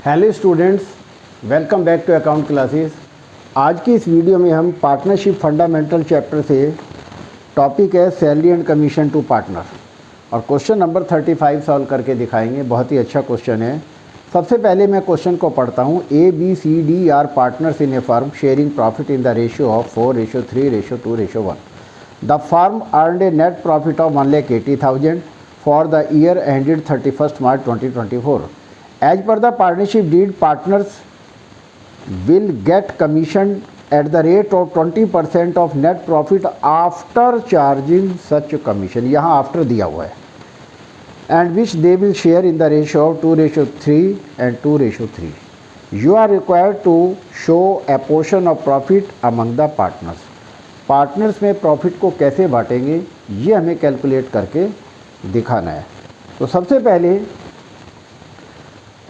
Hello students, welcome back to account classes. आज की इस वीडियो में हम पार्टनरशिप फंडामेंटल चैप्टर से टॉपिक है salary and commission to partner और क्वेश्चन नंबर 35 सॉल्व करके दिखाएंगे। बहुत ही अच्छा क्वेश्चन है। सबसे पहले मैं क्वेश्चन को पढ़ता हूँ। ABCD are partners in a firm sharing profit in the ratio of 4:3:2:1। The firm earned a net profit of 1,80,000 for the year ended 31st March 2024. As per the partnership deed, partners will get commission at the rate of 20% of net profit after charging such commission. यहाँ after दिया हुआ है, and which they will share in the ratio of 2:3 and 2:3. You are required to show a portion of profit among the partners. Partners में profit को कैसे बांटेंगे ये हमें कैलकुलेट करके दिखाना है। तो सबसे पहले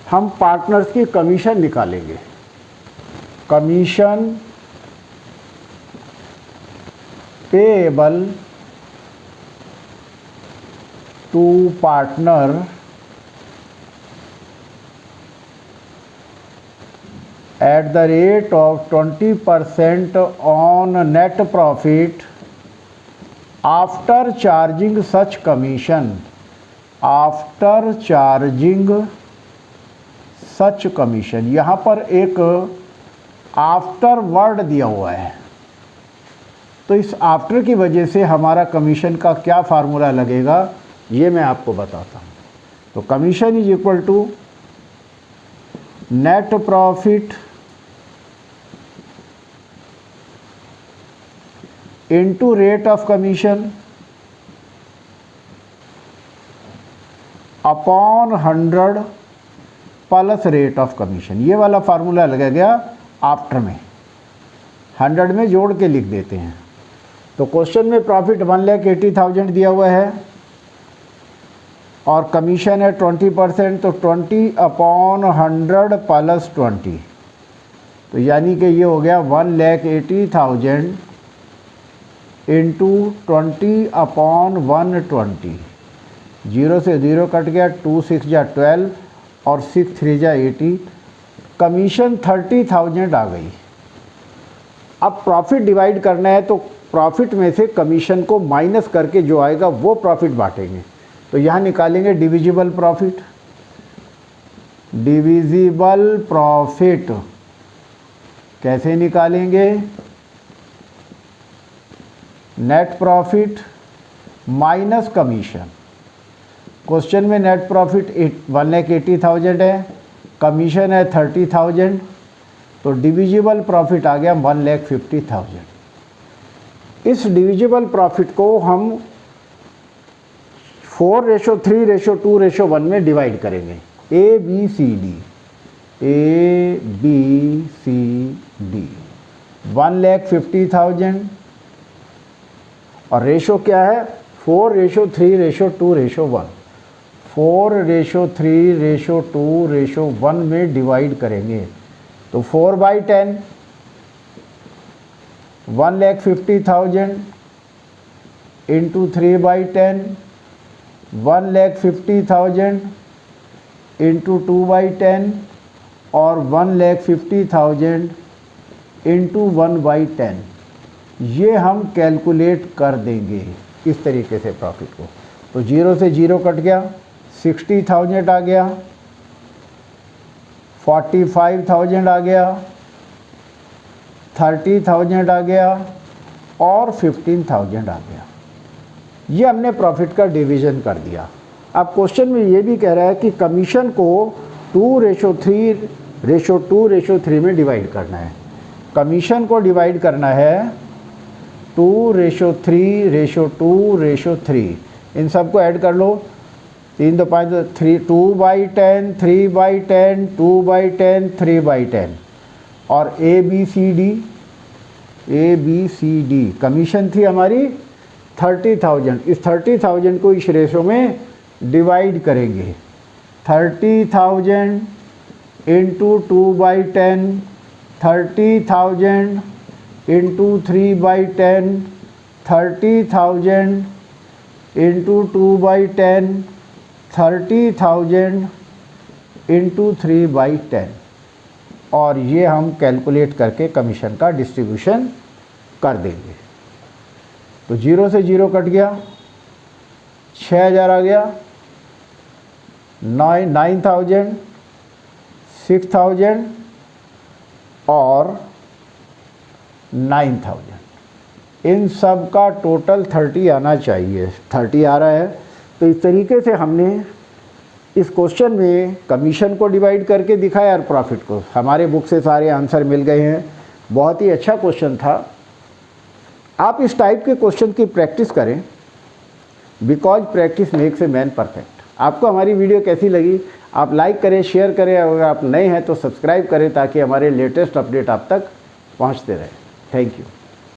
हम पार्टनर्स की कमीशन निकालेंगे। Commission payable to partner at the rate of 20% on net profit after charging such commission. After charging such commission, यहाँ पर एक आफ्टर वर्ड दिया हुआ है, तो इस आफ्टर की वजह से हमारा कमीशन का क्या फार्मूला लगेगा ये मैं आपको बताता हूँ। तो commission is equal to net profit into rate of commission upon 100 plus rate of commission. ये वाला फार्मूला लगा गया आफ्टर में, 100 में जोड़ के लिख देते हैं। तो क्वेश्चन में प्रॉफिट 1,80,000 दिया हुआ है और कमीशन है 20%, तो 20/100 प्लस 20, तो यानी कि ये हो गया 1,80,000 इंटू 20/120। 0 से 0 कट गया, 2 6 जा 12 और 6 3 जा 80। कमीशन 30,000 आ गई। अब प्रॉफिट डिवाइड करना है, तो प्रॉफिट में से कमीशन को माइनस करके जो आएगा वो प्रॉफिट बांटेंगे। तो यहाँ निकालेंगे डिविजिबल प्रॉफिट। डिविजिबल प्रॉफिट कैसे निकालेंगे? Net profit minus commission. Question में नेट प्रॉफिट 1,80,000 है, कमीशन है 30,000, तो डिविजिबल प्रॉफिट आ गया 1,50,000। इस डिविजिबल प्रॉफिट को हम 4:3:2:1 में डिवाइड करेंगे। ABCD 1,50,000 और रेशो क्या है? 4:3:2:1। 4:3:2:1 में डिवाइड करेंगे। तो 4/10 1,50,000 इंटू 3/10 1,50,000 इंटू 2/10 और 1,50,000 इंटू 1/10। ये हम कैलकुलेट कर देंगे इस तरीके से प्रॉफिट को। तो 0 से 0 कट गया, 60,000 आ गया, 45,000 आ गया, 30,000 आ गया और 15,000 आ गया। ये हमने प्रॉफिट का डिवीज़न कर दिया। अब क्वेश्चन में ये भी कह रहा है कि कमीशन को 2:3:2:3 में डिवाइड करना है। कमीशन को डिवाइड करना है 2:3:2:3। इन सबको ऐड कर लो, 3 2 5 3 2/10 3/10 2/10 3/10। और ABCD कमीशन थी हमारी 30,000। इस 30,000 को इस रेशो में डिवाइड करेंगे। 30,000 इंटू 2/10, 30,000 इंटू 3/10, 30,000 इंटू 2/10, 30,000 इंटू 3/10 और ये हम कैलकुलेट करके कमीशन का डिस्ट्रीब्यूशन कर देंगे। तो 0 से 0 कट गया, 6000 आ गया, 9000, 6000 और 9000, इन सब का टोटल 30 आना चाहिए। 30 आ रहा है। तो इस तरीके से हमने इस क्वेश्चन में कमीशन को डिवाइड करके दिखाया और प्रॉफिट को। हमारे बुक से सारे आंसर मिल गए हैं। बहुत ही अच्छा क्वेश्चन था। आप इस टाइप के क्वेश्चन की प्रैक्टिस करें, because practice makes a man perfect. आपको हमारी वीडियो कैसी लगी? आप लाइक करें, शेयर करें, अगर आप नए हैं तो सब्सक्राइब करें ताकि हमारे लेटेस्ट अपडेट आप तक पहुंचते रहे। Thank you.